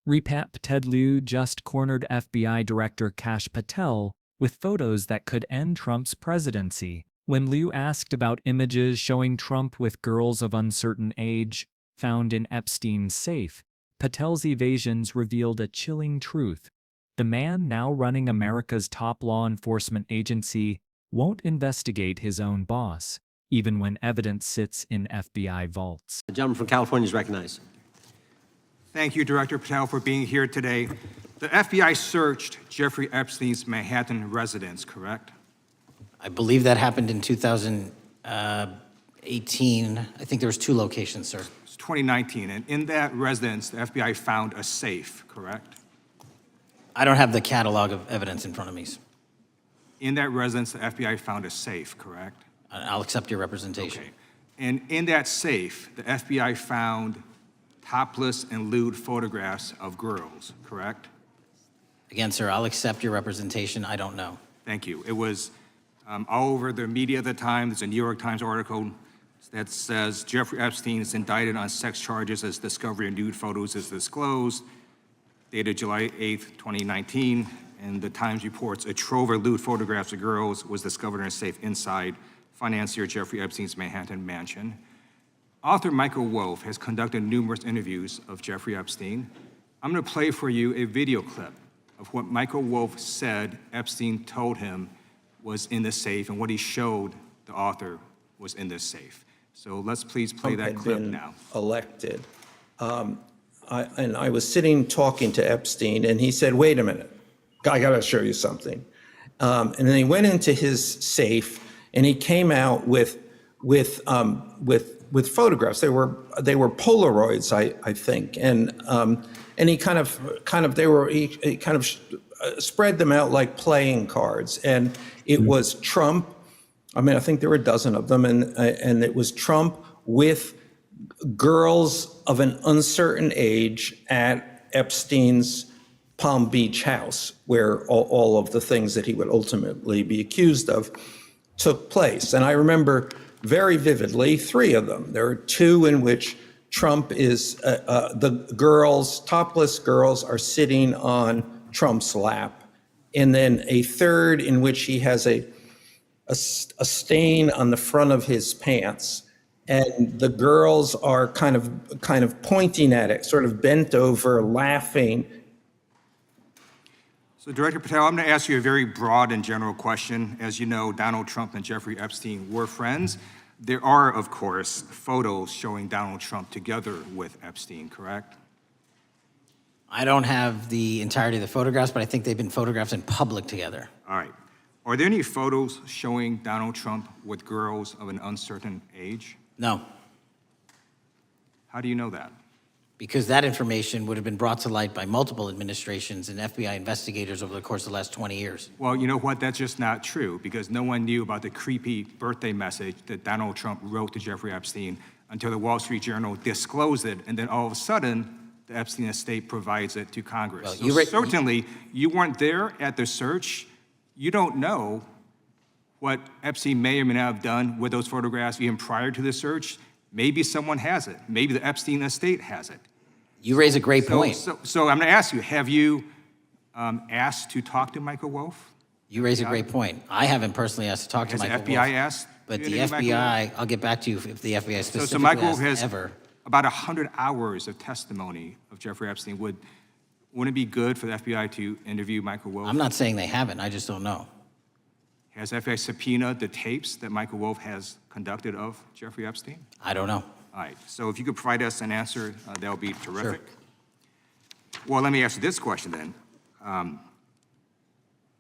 Repap Lieu just cornered FBI Director Kash Patel with photos that could end Trump's presidency. When Lieu asked about images showing Trump with girls of uncertain age found in Epstein's safe, Patel's evasions revealed a chilling truth. The man now running America's top law enforcement agency won't investigate his own boss, even when evidence sits in FBI vaults. The gentleman from California is recognized. Thank you, Director Patel, for being here today. The FBI searched Jeffrey Epstein's Manhattan residence, correct? I believe that happened in 2018. I think there was 2 locations, sir. It's 2019, and in that residence, the FBI found a safe, correct? I don't have the catalog of evidence in front of me. In that residence, the FBI found a safe, correct? I'll accept your representation. Okay. And in that safe, the FBI found topless and lewd photographs of girls, correct? Again, sir, I'll accept your representation. I don't know. Thank you. It was all over the media at the time. There's a New York Times article that says Jeffrey Epstein is indicted on sex charges as discovery of nude photos is disclosed, dated July 8th, 2019. And the Times reports a trove of lewd photographs of girls was discovered in a safe inside financier Jeffrey Epstein's Manhattan mansion. Author Michael Wolff has conducted numerous interviews of Jeffrey Epstein. I'm going to play for you a video clip of what Michael Wolff said Epstein told him was in the safe and what he showed the author was in this safe. So let's please play that clip now. Elected. And I was sitting talking to Epstein, and he said, "Wait a minute, I got to show you something." And then he went into his safe, and he came out with photographs. They were Polaroids, I think, and he kind of spread them out like playing cards, and it was Trump. I mean, I think there were a dozen of them, and it was Trump with girls of an uncertain age at Epstein's Palm Beach house, where all of the things that he would ultimately be accused of took place. And I remember very vividly 3 of them. There are 2 in which Trump is, the girls, topless girls, are sitting on Trump's lap. And then a 3rd in which he has a stain on the front of his pants. And the girls are kind of pointing at it, sort of bent over, laughing. So, Director Patel, I'm going to ask you a very broad and general question. As you know, Donald Trump and Jeffrey Epstein were friends. There are, of course, photos showing Donald Trump together with Epstein, correct? I don't have the entirety of the photographs, but I think they've been photographed in public together. All right. Are there any photos showing Donald Trump with girls of an uncertain age? No. How do you know that? Because that information would have been brought to light by multiple administrations and FBI investigators over the course of the last 20 years. Well, you know what? That's just not true, because no one knew about the creepy birthday message that Donald Trump wrote to Jeffrey Epstein until the Wall Street Journal disclosed it, and then all of a sudden, the Epstein estate provides it to Congress. Well, so certainly, you weren't there at the search. You don't know what Epstein may or may not have done with those photographs even prior to the search. Maybe someone has it. Maybe the Epstein estate has it. You raise a great point. So I'm going to ask you, have you asked to talk to Michael Wolff? You raise a great point. I haven't personally asked to talk to Michael Wolff. Has the FBI asked? But the FBI, I'll get back to you if the FBI specifically so Michael Wolff has ever. About 100 hours of testimony of Jeffrey Epstein. Wouldn't it be good for the FBI to interview Michael Wolff? I'm not saying they haven't. I just don't know. Has FBI subpoenaed the tapes that Michael Wolff has conducted of Jeffrey Epstein? I don't know. All right. So if you could provide us an answer, that would be terrific. Sure. Well, let me ask you this question then.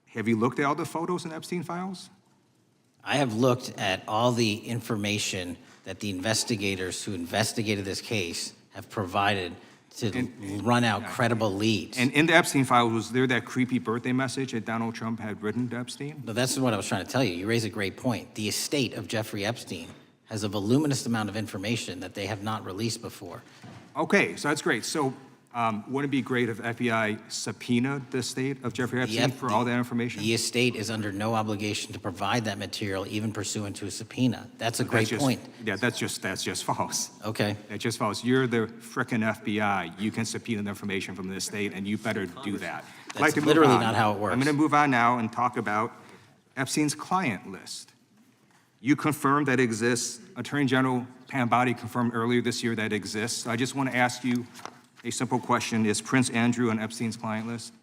Have you looked at all the photos in Epstein files? I have looked at all the information that the investigators who investigated this case have provided to run out credible leads. And in the Epstein files, was there that creepy birthday message that Donald Trump had written to Epstein? No, that's what I was trying to tell you. You raise a great point. The estate of Jeffrey Epstein has a voluminous amount of information that they have not released before. Okay, so that's great. So Wouldn't it be great if FBI subpoenaed the estate of Jeffrey Epstein for all that information? The estate is under no obligation to provide that material, even pursuant to a subpoena. That's a great point. Yeah, that's just false. Okay. That's just false. You're the frickin' FBI. You can subpoena the information from the estate, and you better do that. I'd like to move literally on. not how it works. I'm going to move on now and talk about Epstein's client list. You confirmed that it exists. Attorney General Pam Bondi confirmed earlier this year that it exists. So I just want to ask you a simple question. Is Prince Andrew on Epstein's client list?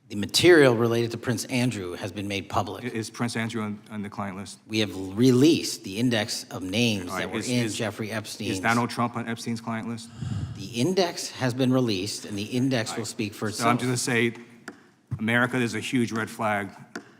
The material related to Prince Andrew has been made public. Is Prince Andrew on the client list? We have released the index of names All right, that were is- in is- Jeffrey Epstein's. Is Donald Trump on Epstein's client list? The index has been released, and the index will speak for So I'm itself. just going to say, America, there's a huge red flag.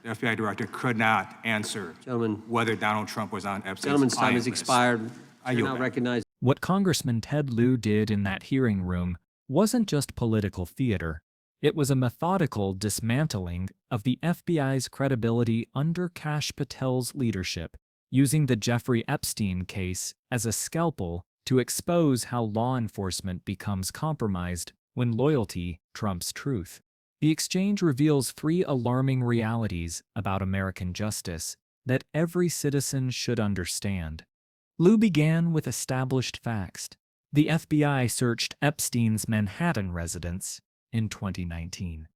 The FBI director could not answer Gentlemen. whether Donald Trump was on Epstein's Gentleman's time client has list. expired. I You're yield now back. recognized. What Congressman Ted Lieu did in that hearing room wasn't just political theater. It was a methodical dismantling of the FBI's credibility under Kash Patel's leadership, using the Jeffrey Epstein case as a scalpel to expose how law enforcement becomes compromised when loyalty trumps truth. The exchange reveals 3 alarming realities about American justice that every citizen should understand. Lieu began with established facts. The FBI searched Epstein's Manhattan residence in 2019.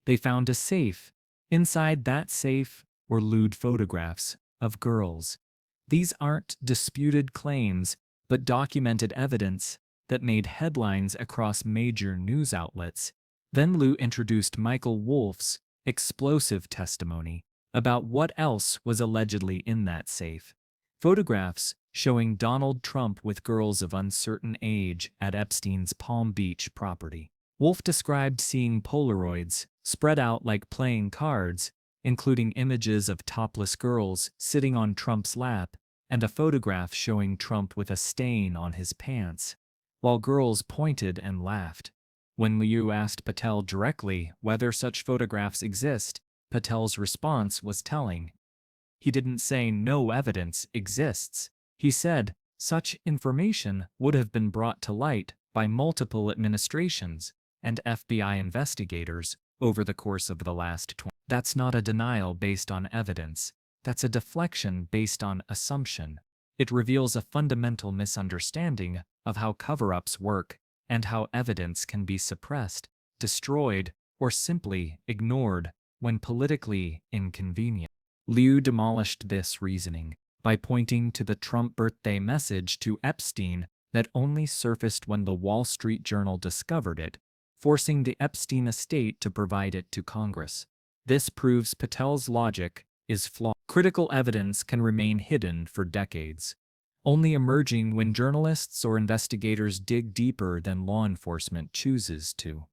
They found a safe. Inside that safe were lewd photographs of girls. These aren't disputed claims, but documented evidence that made headlines across major news outlets. Then Lieu introduced Michael Wolff's explosive testimony about what else was allegedly in that safe. Photographs showing Donald Trump with girls of uncertain age at Epstein's Palm Beach property. Wolff described seeing polaroids spread out like playing cards, including images of topless girls sitting on Trump's lap and a photograph showing Trump with a stain on his pants, while girls pointed and laughed. When Lieu asked Patel directly whether such photographs exist, Patel's response was telling. He didn't say no evidence exists. He said such information would have been brought to light by multiple administrations and FBI investigators over the course of the last 20. That's not a denial based on evidence. That's a deflection based on assumption. It reveals a fundamental misunderstanding of how cover-ups work and how evidence can be suppressed, destroyed, or simply ignored when politically inconvenient. Lieu demolished this reasoning by pointing to the Trump birthday message to Epstein that only surfaced when the Wall Street Journal discovered it, forcing the Epstein estate to provide it to Congress. This proves Patel's logic is flawed. Critical evidence can remain hidden for decades, only emerging when journalists or investigators dig deeper than law enforcement chooses to.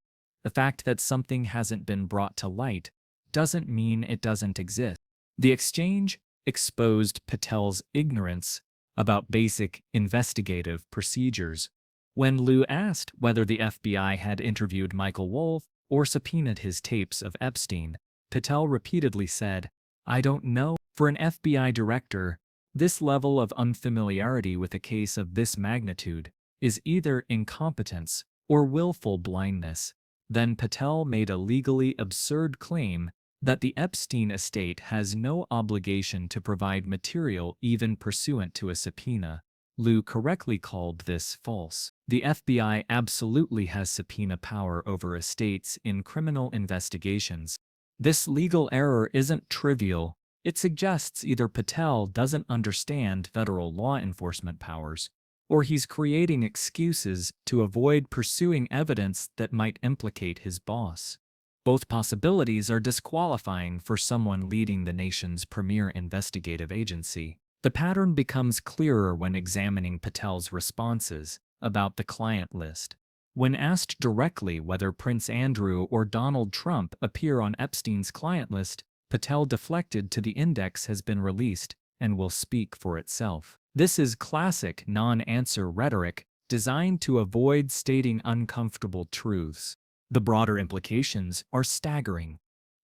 The fact that something hasn't been brought to light doesn't mean it doesn't exist. The exchange exposed Patel's ignorance about basic investigative procedures. When Lieu asked whether the FBI had interviewed Michael Wolff or subpoenaed his tapes of Epstein, Patel repeatedly said, "I don't know." For an FBI director, this level of unfamiliarity with a case of this magnitude is either incompetence or willful blindness. Then Patel made a legally absurd claim that the Epstein estate has no obligation to provide material even pursuant to a subpoena. Lieu correctly called this false. The FBI absolutely has subpoena power over estates in criminal investigations. This legal error isn't trivial. It suggests either Patel doesn't understand federal law enforcement powers, or he's creating excuses to avoid pursuing evidence that might implicate his boss. Both possibilities are disqualifying for someone leading the nation's premier investigative agency. The pattern becomes clearer when examining Patel's responses about the client list. When asked directly whether Prince Andrew or Donald Trump appear on Epstein's client list, Patel deflected to the index has been released and will speak for itself. This is classic non-answer rhetoric designed to avoid stating uncomfortable truths. The broader implications are staggering.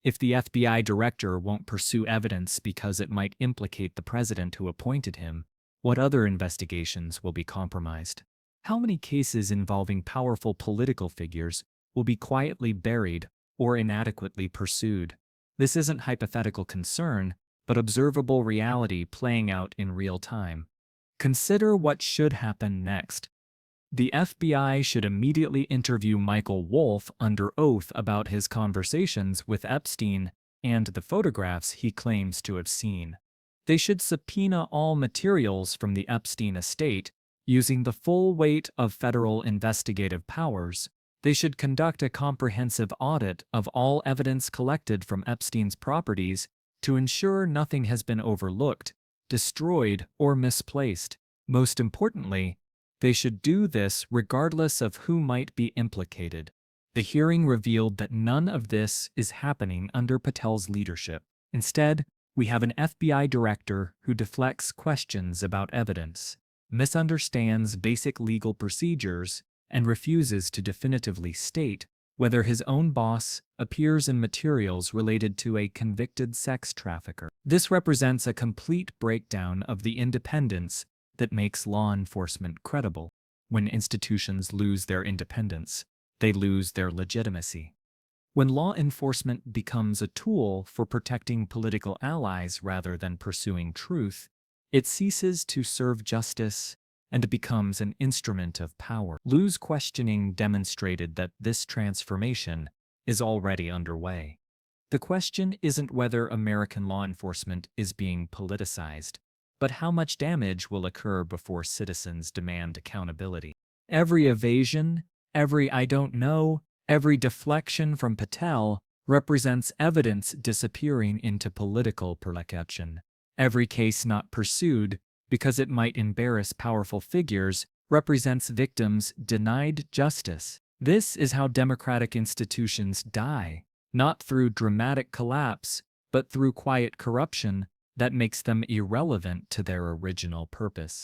If the FBI director won't pursue evidence because it might implicate the president who appointed him, what other investigations will be compromised? How many cases involving powerful political figures will be quietly buried or inadequately pursued? This isn't hypothetical concern, but observable reality playing out in real time. Consider what should happen next. The FBI should immediately interview Michael Wolff under oath about his conversations with Epstein and the photographs he claims to have seen. They should subpoena all materials from the Epstein estate using the full weight of federal investigative powers. They should conduct a comprehensive audit of all evidence collected from Epstein's properties to ensure nothing has been overlooked, destroyed, or misplaced. Most importantly, they should do this regardless of who might be implicated. The hearing revealed that none of this is happening under Patel's leadership. Instead, we have an FBI director who deflects questions about evidence, misunderstands basic legal procedures, and refuses to definitively state whether his own boss appears in materials related to a convicted sex trafficker. This represents a complete breakdown of the independence that makes law enforcement credible. When institutions lose their independence, they lose their legitimacy. When law enforcement becomes a tool for protecting political allies rather than pursuing truth, it ceases to serve justice and becomes an instrument of power. Lieu's questioning demonstrated that this transformation is already underway. The question isn't whether American law enforcement is being politicized, but how much damage will occur before citizens demand accountability. Every evasion, every "I don't know," every deflection from Patel represents evidence disappearing into political persecution. Every case not pursued because it might embarrass powerful figures represents victims denied justice. This is how democratic institutions die, not through dramatic collapse, but through quiet corruption that makes them irrelevant to their original purpose.